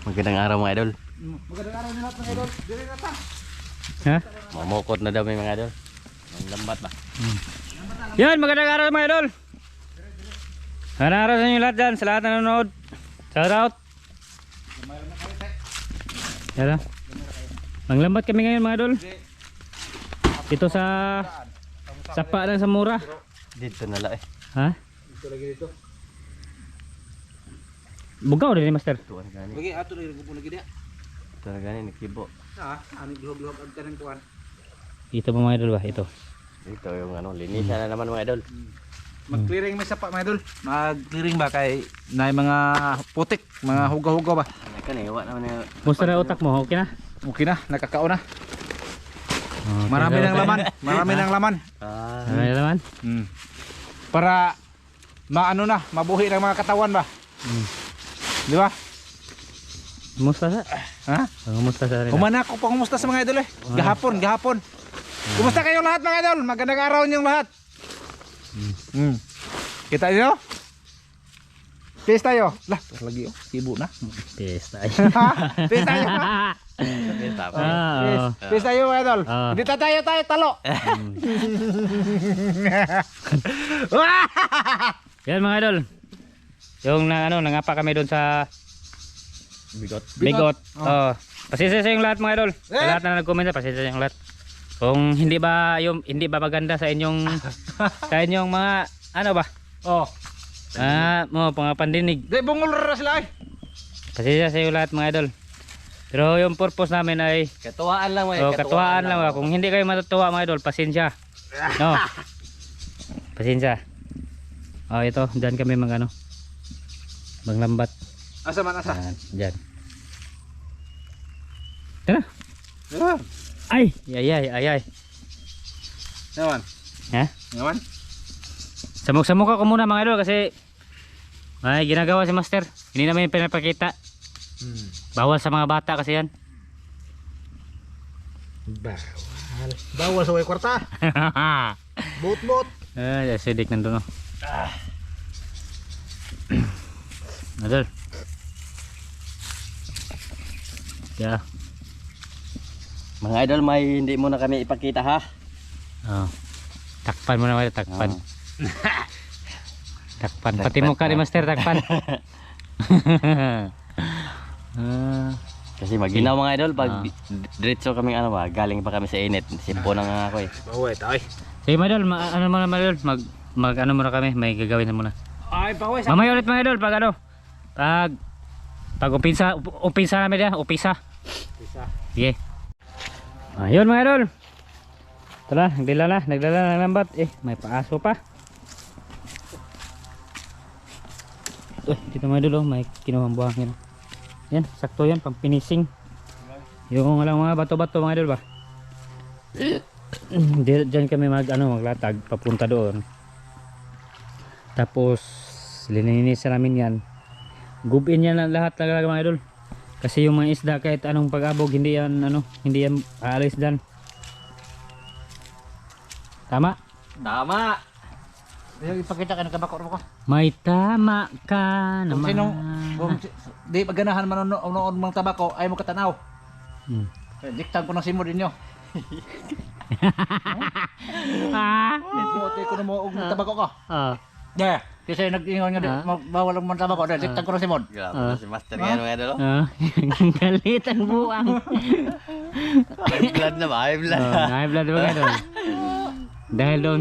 Magandang araw mga idol. Magandang araw nila mga idol. Dire na ta. Ha? Mamukot na daw mga idol. Ang lambat ba? Yan, magandang araw mga idol. Magandang araw sa inyo lahat dyan, sa lahat na nanonood. Shout out. Yan. Manglambat kami ngayon mga idol. Dito sa Sapa lang sa Mura. Dito na lang eh. Ha? Dito lagi dito. Bugaw rin ni Master. Tuan gani. Bagi ato lagi gupo lagi dia. Tuan gani nakibo. Ani gihog-gihog ang kanang kuan. Ito mga idol ba? Ito. Dito yung linisan na naman mga idol. Mag-clearing may sapa mga idol. Mag-clearing ba kay nay mga putik, mga hugaw-hugaw ba. Ano ka na iwa naman yung... Musta na utak mo? Okay na? Okay na, nakakao na. Okay, Marami so, nang laman, marami nang laman. Ano na naman? Para maano na, mabuhi ng mga katawan ba. Di ba? Kumusta sa? Ha? Kumusta sa rin? Humana ko pa kumusta sa mga idol eh. Gahapon. Kumusta kayong lahat mga idol? Magandang araw niyong lahat. Kita niyo? Peace tayo. Lah, lagi oh, sibo na. Pesta. Peace tayo. Peace tayo mga idol. Hindi tayo talo. Yan mga idol. Yung nangapa kami doon sa Bigot. Oh. Pasensya sa yung lahat mga idol. Sa lahat na nag-comment, pasensya sa yung lahat. Kung hindi ba maganda sa inyong mga ba? Oh. Mga pandinig. Di bungol ra sila ay. Pasensya sa yung lahat mga idol. Pero yung purpose namin ay Katuwaan lang mga katuwaan lang. Kung hindi kayo matutuwa mga idol, pasensya. No. Pasensya. Oh, ito, diyan kami maglambat. Asa man asa? Diyan. Tara. Ay. Naman. Ha? Naman. Samok-samok ako muna mga idol kasi may ginagawa si Master. Hindi namin pinapakita. Bawal sa mga bata kasi yan. Bawal sa way kwarta. Bot. Acidic nandun o. Idol. Yeah. Mga idol, may hindi mo na kami ipakita ha. Oh. Takpan mo na takpan. Takpan. Pati mukha ni Master takpan. Kasi maginaw mga idol pag diretso kaming galing pa kami sa init. Simpo na nga ako eh. Bawal tayo. Sige mga idol, mga idol, mag muna kami, may gagawin na muna. Ay, bawal. Mamaya ulit mga idol pag umpisa namin dia, umpisa. Sige. Ayun mga idol. Tara, nagdala ng lambat. May paaso pa. Dito mga idol, may kinuhang buhangin. Yan, sakto yan, pang finishing. Yung mga bato-bato mga idol ba. Diyan kami maglatag papunta doon. Tapos lininisan namin yan. Gubin yan lahat talaga mga idol. Kasi yung mga isda kahit anong pag-abog hindi yan aalis dyan. Tama? Tama! Ipakita ka ng tabako mo ko. May tama ka naman. Kung di maganahan manonood ng tabako ay mo katanaw. Diktan ko ng simod ninyo. Ito ko na mo og tabako ko. Yeah. Kasi nag-ingon nga bawal ang tabako, diktan ko ng simod. Grabe si Master yan mga idol. Galit ang buwang. High blood na ba? High blood. High blood ba nga doon? Dahil doon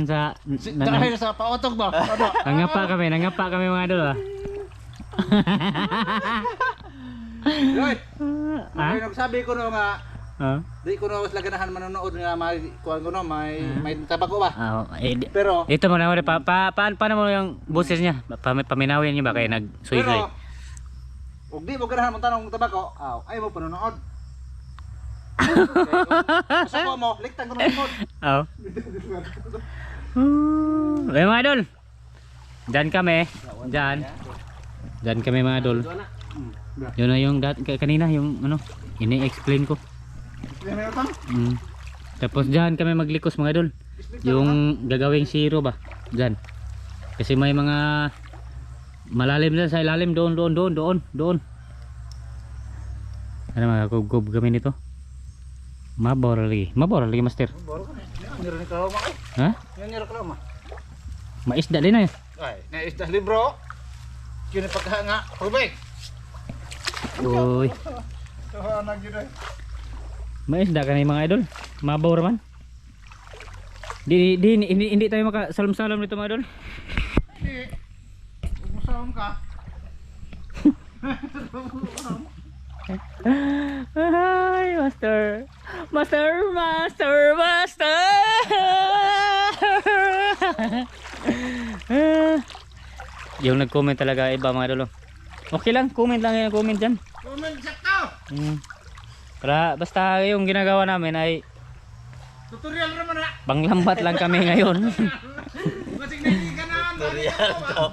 sa Dahil sa pautog ba? nangapa kami mga idol ah. Loy. Ay nagsabi ko no nga di ko no laganahan manonood nga may kuan ko no may tabako ba? Pero ito mo na paano mo yung boses niya? Paminawin niya ba kaya nagsuy-suy? Pero ug di mo ganahan mo tanong tabako, ay mo panonood. Sa mo, liktang ko ng simod. Ay mga idol. Diyan kami mga idol. Yun na yung kanina yung ini-explain ko. Tapos diyan kami maglikos mga idol. Yung gagawing zero ba? Diyan. Kasi may mga malalim na sa ilalim. Doon. Ano mga kub kami nito? Mabaw lagi master. Baro ka na. Nira ni kalama ay. Ha? Nira kalama. Maisda din eh. Ay, naisda libro. Kini pagkahanga. Tubig. Uy. So nagyud ay. Maisda ka na mga idol. Mabaw raman. Hindi tayo makasalam-salam nito mga idol. Di. Umusawam ka. Ay, master. Yung nag-comment talaga iba mga idol. Okay lang, comment lang yan, comment dyan. Comment sakto. Para basta yung ginagawa namin ay Tutorial naman na. panglambat lang kami ngayon. Masig na hindi ka na. Tutorial to.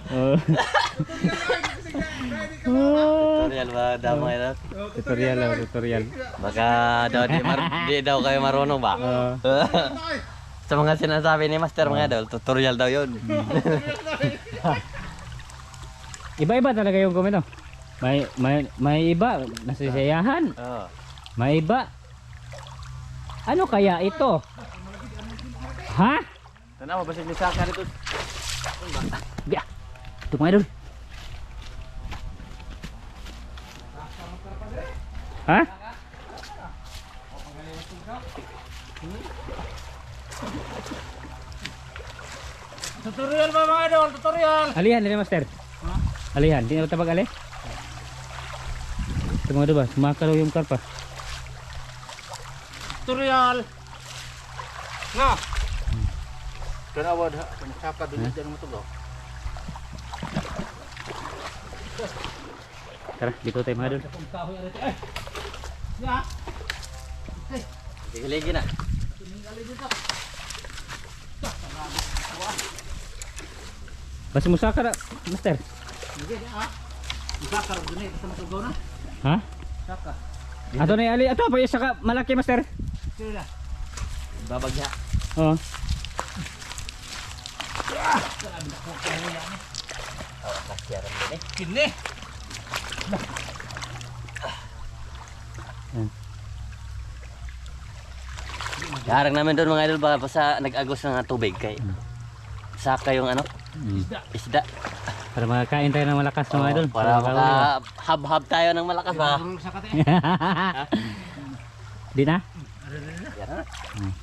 Tutorial ba daw mga idol? Tutorial. Baka daw di daw kayo marunong ba? Sa mga sinasabi ni Master mga idol, tutorial daw yun. Iba-iba talaga yung comment. May iba nasisiyahan. Oo. May iba. Ano kaya ito? Ha? Tanaw ba ni Saka dito? Biya. Ito mga idol. Ha? Tutorial ba mga idol? Tutorial. Alihan din master. Alihan, di na tabag ali. Ito mga idol ba? Sumakalaw yung karpa. Tutorial. Nga. Kanawad ha. Saka dun dyan mo tugaw. Tara, dito tayo mga idol. Ya. Sige na. Basta musaka na, master. Sige ha. Saka dun basta matugaw na. Ha? Saka. Ato na ali, ato pa yung saka malaki master. Sige na. Babagya. Oo. Kini. Harang namin doon mga idol baka sa nag-agos ng tubig kay Saka yung ano? Isda. Para makakain tayo ng malakas mga idol. Para maka-hub tayo ng malakas ba? Saka te. Di na?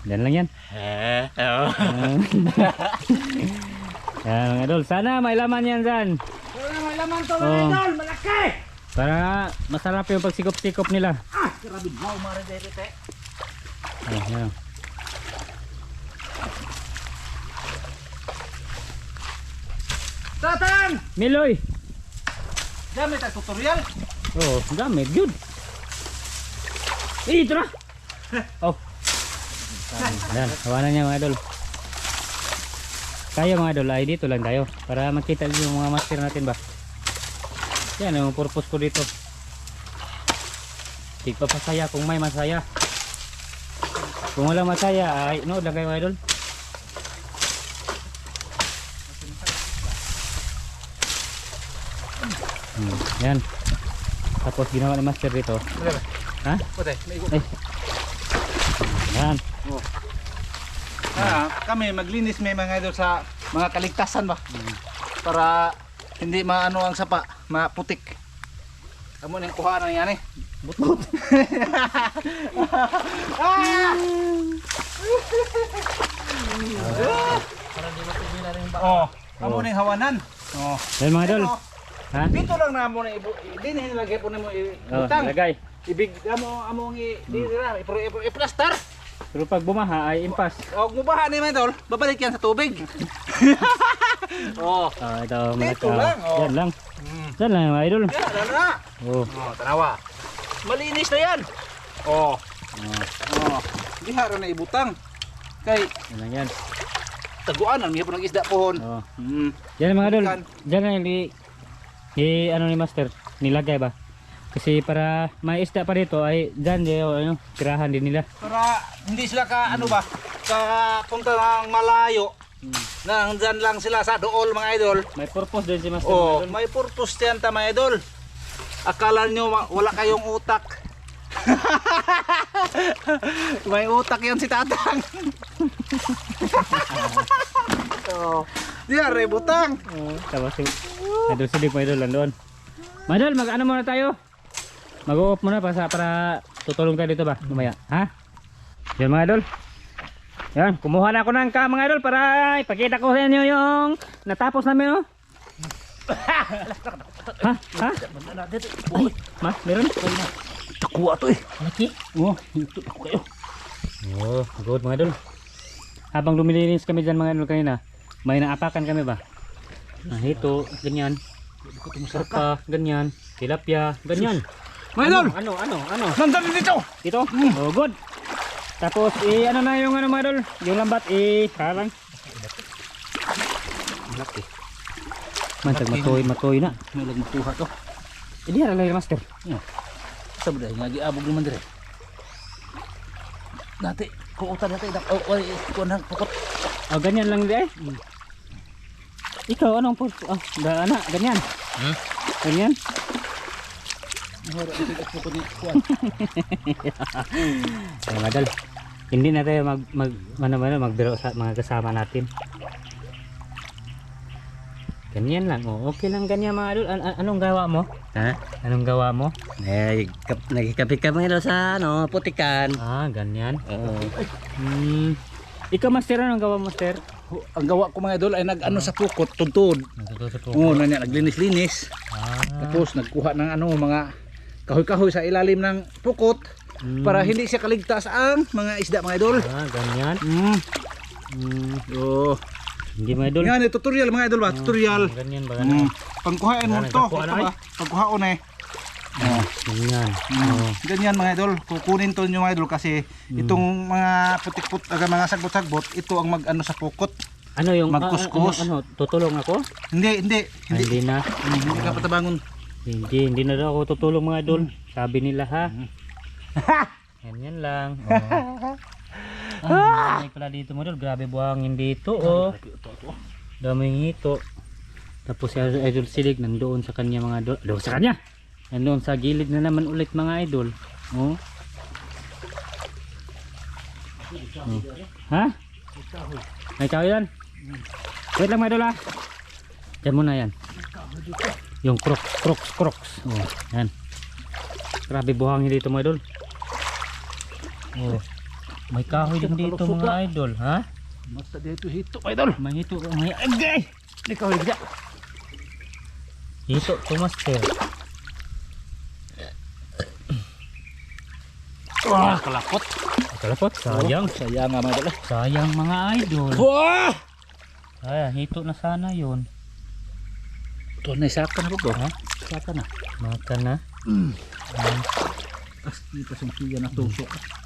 Dan lang yan. Yan mga idol. Sana may laman yan dyan. Wala may laman to mga Oh. idol. Malaki. Para masarap yung pagsikop-sikop nila. Grabe wow mare dere te. Oh, yan. Tatan. Miloy! Gamit ang tutorial. Oh, gamit. Good. Ito na! Oh. Ayan, hawanan niya mga idol. Tayo mga idol, ay dito lang tayo. Para makita yung mga master natin ba. Yan yung purpose ko dito. Tigpapasaya kung may masaya. Kung walang masaya, ay nood lang kayo mga idol. Yan. Tapos ginawa ni master dito. Ha? Puti, may ikot. Ay. Yan. Kami maglinis may mga idol sa mga kaligtasan ba. Para hindi maano ang sapa, maputik. Amo nang kuha na yan eh. But-but. Oh, amo nang hawanan. Oh. Yan mga idol. Ha? Dito lang na mo na di na nilagay po na mo Oh, utang. lagay. Ibig amo di ra i-plaster. Pero pag bumaha ay impas. Og mubaha ni Idol, babalik yan sa tubig. Oh. Oh, ito mga Dito lang, oh. Yan lang. Yan lang mga idol. Yan, na. Oh. Oh, tanawa. Malinis na yan. Oh. Oh. Di haro na ibutang. Kay Yan lang yan. taguan ang mihapon ng isda pohon. Oh. Hmm. Yan mga idol. Ikan. Diyan lang ano ni master, nilagay ba? Kasi para may isda pa dito ay dyan tirahan din nila. Para hindi sila ka ano ba, ka punta ng malayo Nandyan lang sila sa dool mga idol. May purpose din si Master. Oh, mga idol. may purpose yan ta mga idol. Akala nyo wala kayong utak. May utak yan si Tatang. Oh, diyan rebutang. Tapos si Idol Sidik mga idol nandoon. Mga idol, mag-ano muna tayo? Mag-off muna para tutulong tayo dito ba? Lumaya. Ha? Yan mga idol. Yan, kumuha na ako ng mga idol para ipakita ko sa inyo yung natapos namin, oh. Ha? Ha? Ay, ma, meron? Takuha to eh. Laki? Oh, ito ako kayo. Oh, good mga idol. Habang lumilinis kami dyan mga idol kanina, may naapakan kami ba? Ito, ganyan. Sarka, ganyan. Tilapia, ganyan. Mga idol, Ano? nandun dito. Dito? Oh, good. Tapos, ano na yung mga idol? Yung lambat, parang. Laki. Mantag matoy na. May lagmatuha to. Hindi halay master. Sabi dahil nga giabog naman dire. Dati, kuutan natin. Oh, kuhan ng pukot. Oh, ganyan lang di eh. Ikaw, anong po? Oh, ganyan. Ganyan? Ay, madal. Hindi na tayo magbiro sa mga kasama natin. Ganyan lang. Oh, okay lang ganyan mga idol. Anong gawa mo? Ha? Anong gawa mo? Nagkapit kami daw sa putikan. Ah, ganyan. Oo. Ikaw master, anong gawa mo, master? Ang gawa ko mga idol ay nag-ano sa pukot, tuntod. Natutusok Oo, naglinis-linis. Ah, Tapos nagkuha ng mga kahoy-kahoy sa ilalim ng pukot para hindi siya kaligtas ang mga isda mga idol. ganyan. Oh. Hindi mga idol. Yan, tutorial mga idol ba? Tutorial. Ganyan ba? Ganyan. Pangkuhain mo to. Nagkakuha na, Ito ba? Pangkuhaon eh. Oh. Ganyan. Ganyan mga idol. Kukunin to nyo mga idol kasi itong mga putik-put, mga sagbot-sagbot, ito ang mag-ano sa pukot. Ano yung Magkuskus. ano, tutulong ako? Hindi. Hindi na. Hindi ka patabangon. Hindi na daw ako tutulong mga idol. Sabi nila ha. Ganyan lang. May pala dito mga idol. Grabe buhangin dito oh. Daming hito. Tapos si Idol Silig nandoon sa kanya mga idol. Doon sa kanya. Nandoon sa gilid na naman ulit mga idol. Oh. Ha? May kahoy yan? Wait lang mga idol ha. Diyan muna yan. Yung crocs. Oh, yan. Grabe buhangin dito mga idol. Oh. May kahoy din dito mga idol, ha? Basta dito hito idol. May hito, may agay. Hindi ka huli dyan. Hito to master. Wah, kalapot. Kalapot, sayang. Sayang nga mga idol. Sayang mga idol. Wah! Ay, hito na sana yun. Ito na isaka na po. Ha? Isaka na. Maka na. Asti pa sumpiyan na tusok.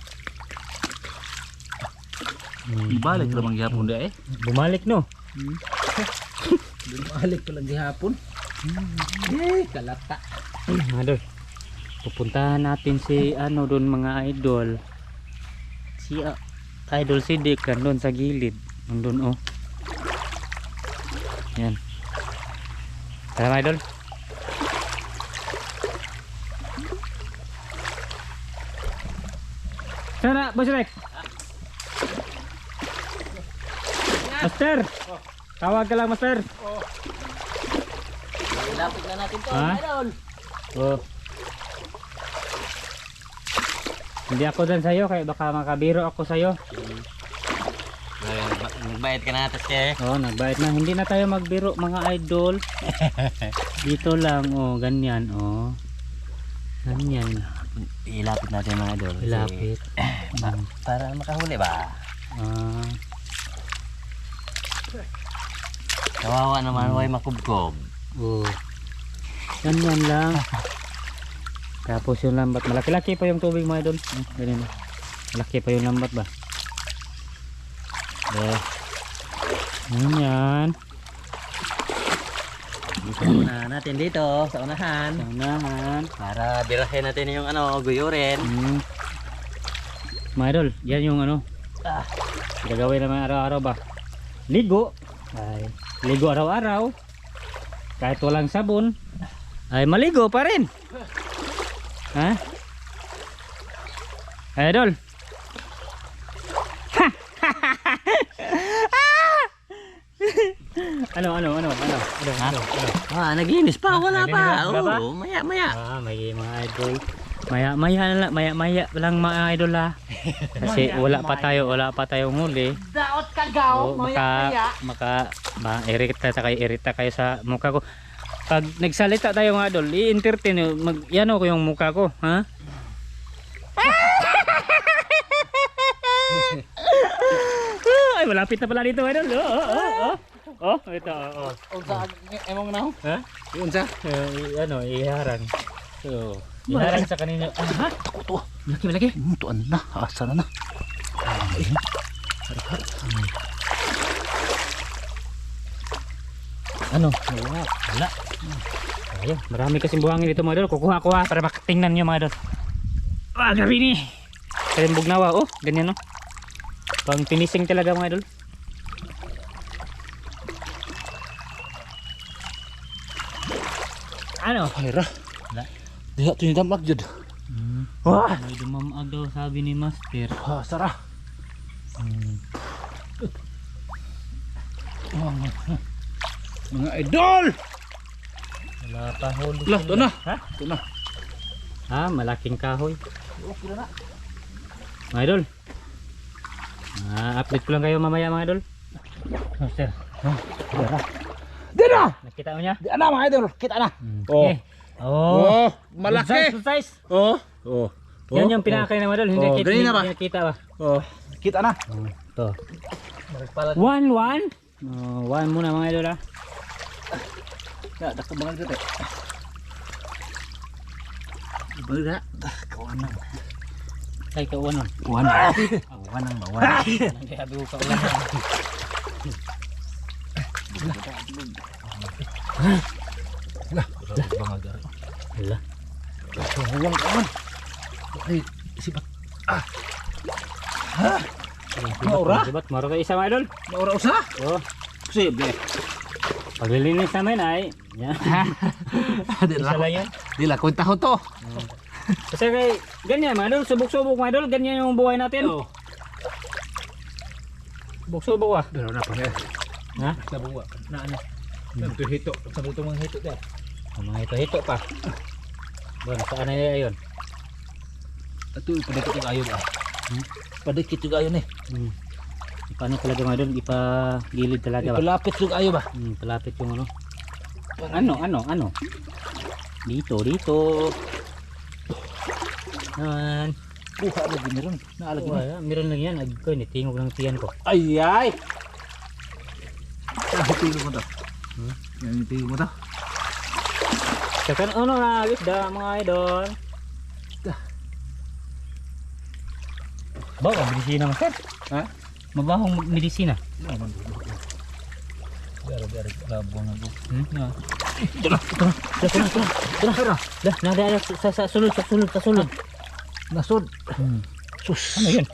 Balik lang gihapon dia eh. Bumalik no. Balik pa lang gihapon. Kalata. Mga idol. Pupuntahan natin si ano doon mga idol. Si Idol Sidik doon sa gilid. Nandun oh. Yan. Tara mga idol. Sana, Boss Rek. Master. Tawag ka lang, Master. Lapit na natin to, Ha? idol. Oh. Hindi ako dyan sa'yo, kaya baka makabiro ako sa'yo. Nagbayad ka na atas kaya. Oh, nagbait na. Hindi na tayo magbiro mga idol. Dito lang, oh, ganyan, oh. Ganyan. Ilapit natin mga idol. kasi, Ilapit. Para makahuli ba? Ah, Kawawa naman, way makubkob. oh. Ganyan lang. Tapos yung lambat, malaki-laki pa yung tubig mga idol. Ganyan. Malaki pa yung lambat ba? Ganyan. Dito muna natin dito sa unahan. Unahan. Para birahin natin yung guyurin. Mga idol, yan yung ano. Gagawin naman araw-araw ba? ligo, ay ligo araw-araw. Kahit walang sabon, ay maligo pa rin. Ha? Idol. Ano? Naglinis pa, wala pa. Wala pa? Oo, maya. May mga idol. Maya lang mga idol ha. Kasi wala pa tayong huli. Daot kagaw, Irita kayo sa mukha ko. Pag nagsalita tayo mga idol, i-entertain yan ko yung mukha ko, ha? Ay, malapit na pala dito idol. Ito. Unsa emong na? Ha? Unsa? Iharang. So, iharang sa kanina. Ha? Tuwa. Laki. Tuan na, asa na. Wala. Ayun, marami kasing buhangin dito mga idol. Kukuha ko para makatingnan nyo mga idol. Gabi ni. Kaya bugnawa, ganyan no. Pang finishing talaga mga idol. Ira. Diha to ni damag jud. Wah, may dumamag daw sabi ni Master. Sarah. Mga idol. Wala pa huli. Lah, to na. Ha? To na. Malaking kahoy. Okay na. Mga idol. Update ko lang kayo mamaya mga idol. Master. Dira. Nakita mo niya? Di ana mga idol, kita na. Okay. Malaki. Good size. Oh. Yan yung pinakakay na mga idol. Hindi ganyan na ba? kita ba? Kita na. Ito. 1-1. 1 muna mga idol ha. Dako bangal dito. Bala, kawanan. Ay, kawanan. Kawanan. Nagkakabi ko kawanan. Hala. Huwag kawan. Ay, sibat. Maura? Sibat, maura kayo isa mga idol. Maura usa? Posible. Paglilinis namin ay isa lang yan. Dila, kwenta ko to. Kasi kay ganyan mga idol, subok-subok mga idol, ganyan yung buhay natin. Subok-subok Pero na pa niya. Ha? Nabuwa. Na ano? Hito. Sabi ito mga hito dyan. Mga hito-hito pa. Bueno, saan na yun? Ito, padikit yung ayon ah. Padikit yung ayon eh. Paano talaga mga idol? Ipagilid talaga ba? Palapit yung ayon ba? Palapit yung ano. Ano? Dito. Yan. Kuha lagi meron. Naalagi na. Meron lang yan. Agkoy, nitingog ng tiyan ko. Ay! Tingog mo to. Tingog mo to. Saka ano na isda mga idol. Bawang medisina mo sir. Ha? Mabahong medisina. Biar labong ako. Tara. Dah, sa sulod. Nasod. Sus. Ano yun?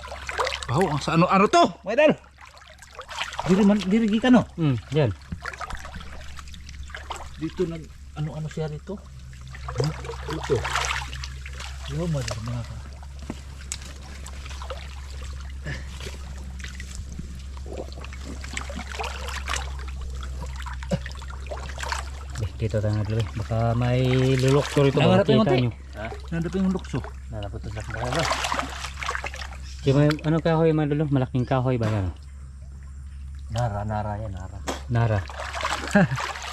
Bawo ang sa ano to? Mga idol. Diri ka no? Diyan. Dito nag ano siya dito? Dito. Yo, madar mga ka. Dito tayo dulu. Baka may lulukso rito ba Nangarap yung kita konti. nyo. Nandito pa yung lukso. Nalaputos lang ba? May ano kahoy mga dulo? Malaking kahoy ba yan? Nara yan, nara. Nara.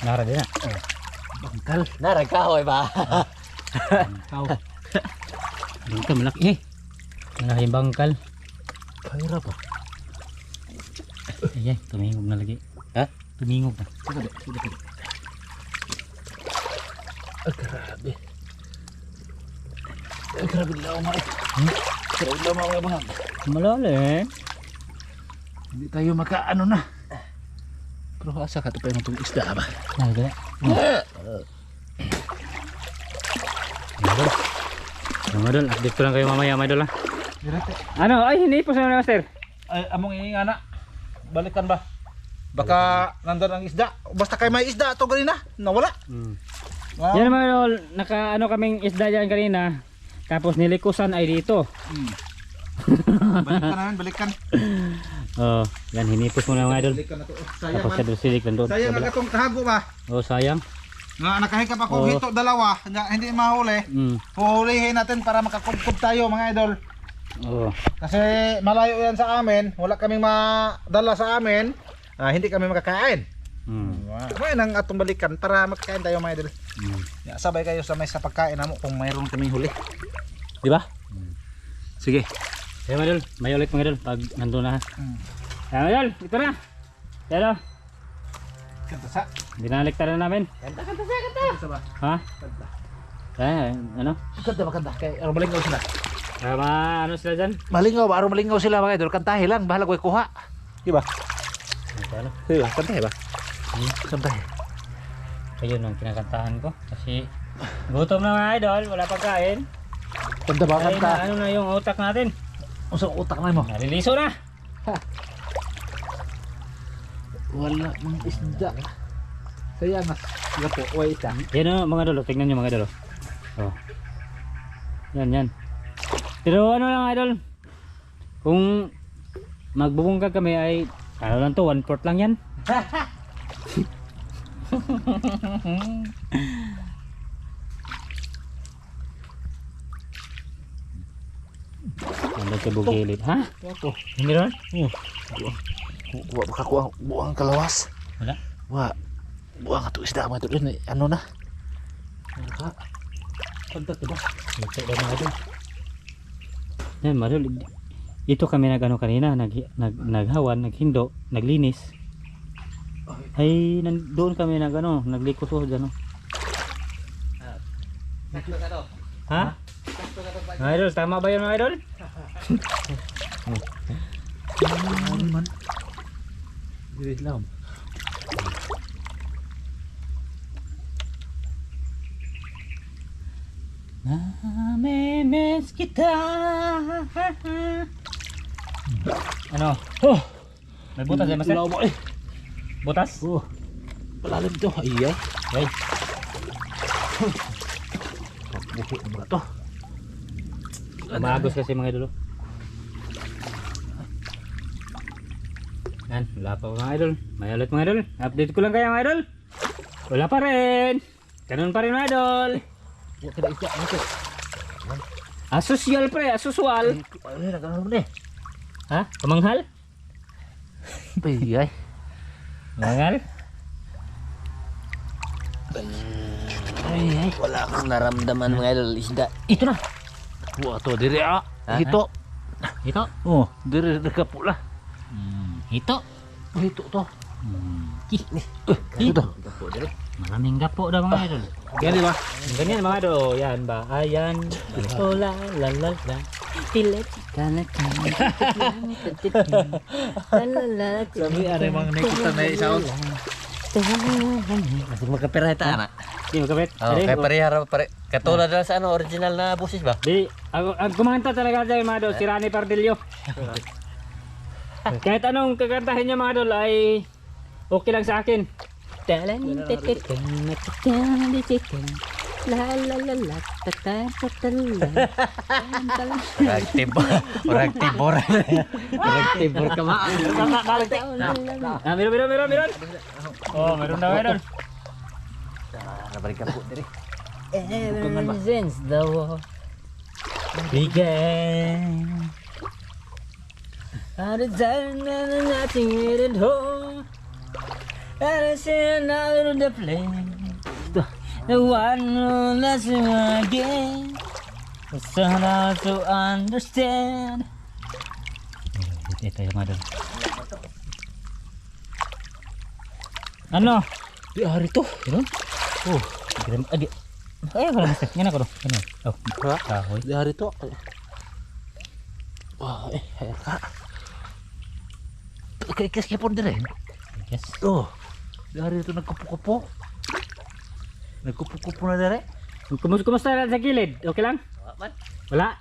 Nara din na. Bangkal. Nara kahoy ba? Kau. Dito malaki. Malaking bangkal. Kahirap ba? Ayan, tumingog na lagi. Ha? Tumingog na. Sige. Grabe. Grabe lang mga. Grabe lang mga. Malalim. Hindi tayo makaano na. Pero asa ka ito pa yung itong isda ba? Nalagay. Madol, update ko lang kayo mamaya madol ha. Ano? Ay, hindi po sa master. Ay, among ingana. Balikan ba? Baka nandun ang isda. Basta kay may isda to ganina, nawala. Wow. Yan mga idol, naka ano kaming isda dyan kanina. Tapos nilikusan ay dito. Balikan namin, balikan. Oh, yan hinipos mo na mga idol. Balikan na to. Sayang Tapos man. sa silik nandun. Sayang ang atong kahago ba? Oh, sayang. Nga nakahikap ako Oo. hito dalawa, nga hindi mahuli. Huhulihin natin para makakubkob tayo mga idol. Oh. Kasi malayo yan sa amin, wala kaming madala sa amin. Hindi kami makakain. Ngayon ang atong balikan para makakain tayo mga idol. Ya, sabay kayo sa may sa pagkain namo kung mayroon kaming huli. Di ba? Sige. Kaya mga idol, may ulit mga idol pag nandun na. Kaya mga idol, ito na. Pero, Kanta sa. binalikta na namin. Kanta sa ba? Ha? Kanta. Kaya, ano? Kanta ba kanta? Kay araw malingaw sila. Kaya ano sila dyan? Malingaw ba? Araw malingaw sila mga idol. Kantahin lang, bahala ko kuha. Di ba? Ano? Di ba? Kantahin ba? Kantahin. Ayun ang kinakantahan ko. Kasi, gutom na mga idol, wala pagkain. Kanta ba Ay, kanta? na, ano na yung utak natin? Usang utak na mo. Naliliso na. Wala mang isda. Sayang na. Gapo, way isa. Yan o mga idol, tingnan nyo mga idol. Oh. Yan, yan. Pero ano lang idol, kung magbubungkag kami ay, ano lang to, 1/4 lang yan. Ano sa bugilid, ha? Ito. Hindi ron? Wa makakuha buang kalawas. Wala. Wa buang ato isda mga idol. Ano na? Ka. Kanta ba? Ito daw mga idol. Yan mga idol, ito kami nag-ano kanina, naghawan, naghindo, naglinis. Ay, doon kami nag-ano, naglikos o dyan o. Ha? Mga idol, tama ba yun mga idol? Ano man? Dili lang. Namimiss kita. Ano? Oh! May butas ya, Master? Wala mo eh. Butas? Oh. Palalim to. Iya. Okay. Buki na to. Umagos kasi mga idol. Yan, wala pa mga idol. May ulit mga idol. Update ko lang kayo mga idol. Wala pa rin. Ganun pa rin mga idol. Wa kada isda nito. Asosyal pre, asoswal. Ano na ganun ni? Ha? Kamanghal? Payay. Kamanghal? Ay, Wala akong naramdaman mga idol, isda. Ito na. wa to diri ah. Ha? Hito. Ito. Oh, diri nakapula. Ito. Hito to. Ito. Ito. Maraming gapo daw mga idol. Ganyan ba? Ganyan mga idol. Oh, yan ba? Ayan. Oh, la la la la. Pilit. Sabi ano mang nakita na sound. Masig magkapirahe ta na. Hindi mo kapit. Oh, kay parehara pare. Katulad na sa ano original na busis ba? Di, ang kumanta talaga dyan mga idol, si Rani Pardillo. Kahit anong kakantahin niya mga idol ay okay lang sa akin. Orang tibor. Orang tibor. Orang tibor ka ma. Meron. Oh, meron daw meron. Nabalik ka po diri. Ever since the war began, I decided nothing at home. And I said out of the plane, the one who loves you again was somehow to understand. Ito yung mga doon. Ano? Di hari to. Ano? Oh, adi. Ay, wala na. Yan ako do. Ano? Oh, kahoy. Di hari to. Wah, ka. Kay kipon dire. Yes. Oh. Di hari to nagkupo-kupo. Nagkupo-kupo na dire. Kumusta na sa gilid? Okay lang? Man. Wala?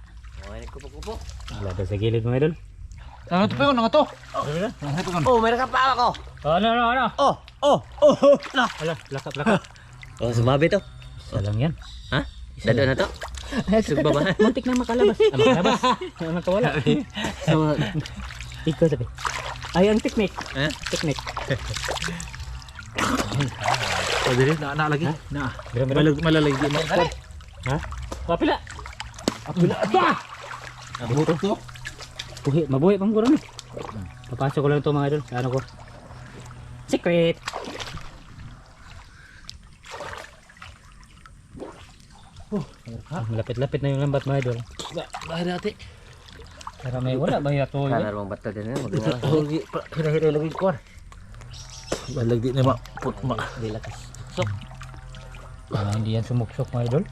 Oh, ini kupo-kupo. Wala daw sa gilid mga idol. Nangato pa yun, nangato. Oh, meron ka pa ako. Ano? Oh. Lah. Ala, laka. Oh, sumabi to. Isa lang yan. Ha? Dado na to. Sugbabahan. Muntik na makalabas. Makalabas. Nakawala. So, ikaw sabi. Ay, ang teknik. Ha? Teknik. Oh, dili na lagi. Na. Malalagi di mo. Ha? Kapila. Apila ata. Buto to. Mabuhi pang guro ni. Papasok ko lang ito mga idol. Sa ano ko. Secret. Malapit-lapit na yung lambat mga idol. Bahir ate. Pero may wala ba yung atoy? Kanar mong bato din. Lagi hira-hira lagi ko. Balagi ni ma put ma. Dilakas. Sok. Hindi yan sumuksok mga idol.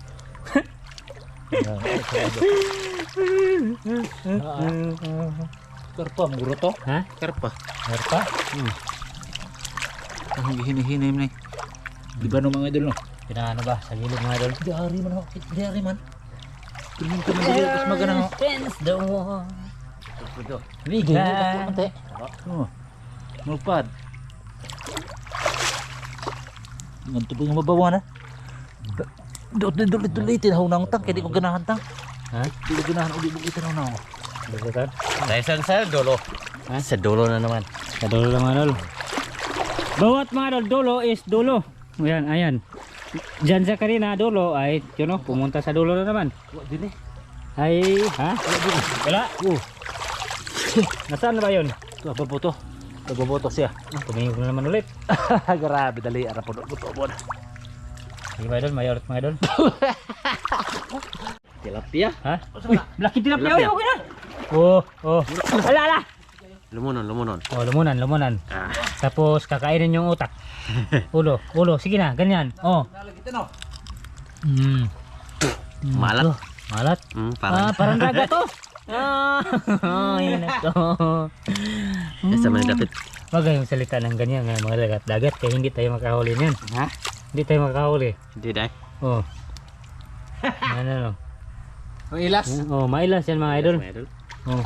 Karpa muro to. Ha? Karpa. Merpa? Ang hinihinim ni. Di ba no mga idol no? Pinaano ba? Sa gilid mga idol? Diari man ho. Diari man. Tingin ko man dili kas magana ho. Fence the wall. Ito. Biga. Ante. Oh. Mulpad. Nganto pa yung mabawa na. Dulit-dulit haunang tang kaya di ko ganahan tang. Ha? Di ko ganahan uli bukitan haunang. Bukutan? Sa dulo. Ha? Sa dulo na naman. Sa dulo lang mga idol. Bawat mga idol, dulo is dulo. Ayan. Diyan sa kanina, dulo ay, yun o, pumunta sa dulo na naman. Wa dili. Ay, ha? Wala. Nasaan na ba yun? Baboto. Baboto siya. Tumingin ko na naman ulit. Grabe dali ara po buto mo. Sige mga idol, mayorot mga idol. Tilapia. Ha? Uy, laki tilapia. Tilapia. Okay na. Oh. Ala. Lumunon. Oh, lumunan. Tapos kakainin yung utak. Ulo. Sige na, ganyan. Oh. Malat. Malat. Parang dagat to. Yun na to. Sa man dapat. Wag kayong salita ng ganyan nga mga dagat kaya hindi tayo makahuli niyan. Ha? Hindi tayo makahuli. Hindi dai. Oh. Ano? Ilas. Oh, mailas yan mga idol. Oh.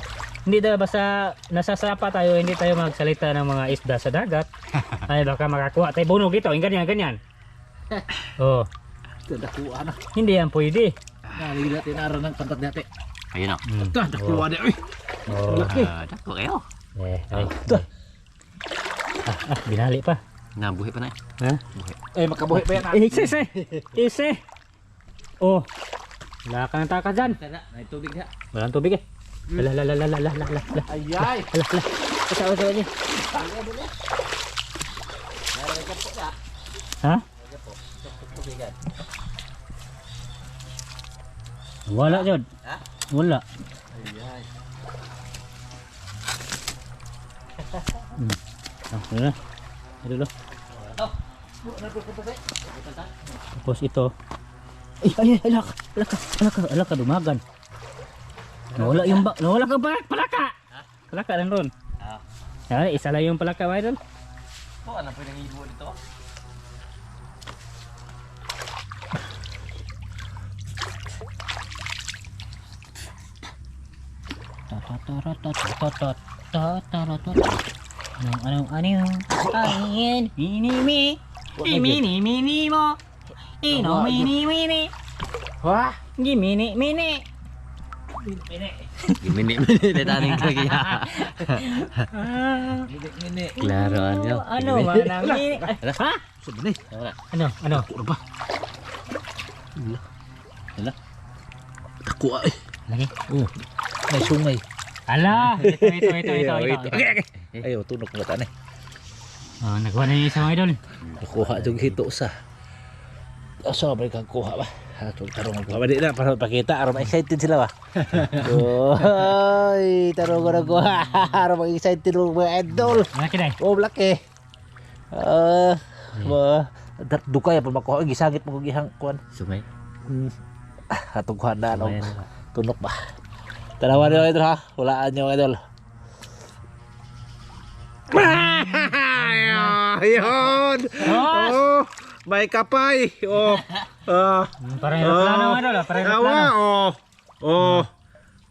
Hindi tayo basta nasasapa tayo, hindi tayo magsalita ng mga isda sa dagat. Ay baka makakuha tayo bunog ito, ganyan. Oh. Dakuha na. Hindi yan pwede. Nalila tinara ng pantat dati. Ayun o. Dakuha na. Oh. Dako kayo. Ay. Binali pa. Nabuhi pa na. Ha? Makabuhi pa yan. Ise. Oh. Wala ka ng takas dyan. May tubig ha. Walang tubig eh. Ala. Ayay. Usawa niya. Ha? Wala Jod. Ha? Wala. Wala. Aduh. Tapos ito. Ay, alaka dumagan. Nawala ka palaka. Palaka lang ron. Ay, isa lang yung palaka, mga idol. Ano pwedeng ibo dito? Anong angin mini mo ino mini Wah. mini Mini detaning lagi ya. Ini. Klaro anyo. ano manang mini ha Sebenarnya. ano Apa? Ala. Dakuha eh. lagi May sungay. ala ito Ayo tunok mo tani. oh nagkuha na yung isa mga idol Nakuha jug hito sa. Asa ba kang kuha ba? Atong tarong ko. Ba di na para pakita aron excited sila ba. Oy, tarong ko na kuha. Aron excited mga idol. laki dai Oh, laki. Dukay pun makuha gisagit mo gihang kuan. Sumay. Atong kuha na no. Tunok ba. Tanawan niyo idol ha. Walaan niyo idol. Ayun. Oh, may kapay. Oh. parang aeroplano mga idol parang aeroplano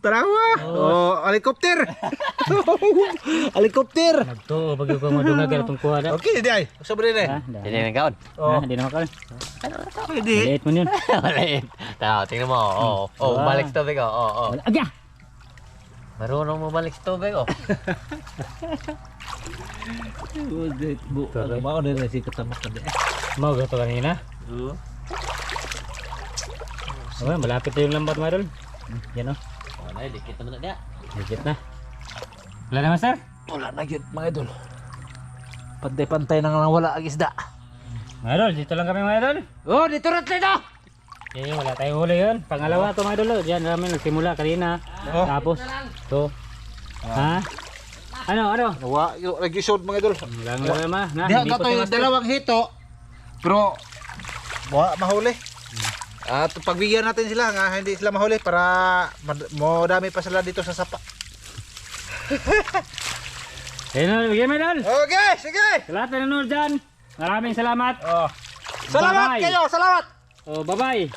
Tarawa. Oh, helikopter. Helikopter. Nagtuo pag ko madungag itong kuha na. Okay, di ay. Usa ba din eh? Ha? Hindi na kaon. Hindi na makaon. Pwede. Maliit mo yun. Maliit. Tao, tingnan mo. Balik sa tubig. Agya! Marunong mo balik sa tubig. Mao na si katamak ka di. Mau gato kanina. Okay, malapit na yung lambat mga idol. Yan o. Ay, dikit naman na dia. Dikit na. Wala na master? Wala na yun mga idol. Pantay-pantay na nga wala ang isda. Mga idol, dito lang kami mga idol. Oh, dito rat dito. Okay, wala tayong huli yun. Pangalawa to mga idol. Diyan namin nagsimula kanina. Oh. Tapos, to. Ha? Ano? Nawa, yung nag-isod mga idol. Wala nga naman. Na, Diha hindi ka ko to yung master. dalawang hito. Pero wala mahuli. At pagbigyan natin sila nga hindi sila mahuli para mo dami pa sila dito sa sapa. Ayun na, bigyan mga idol. Okay, sige. Sa lahat na nanonood dyan, maraming salamat. Oh. Salamat Bye-bye. kayo, salamat. Oh, bye-bye.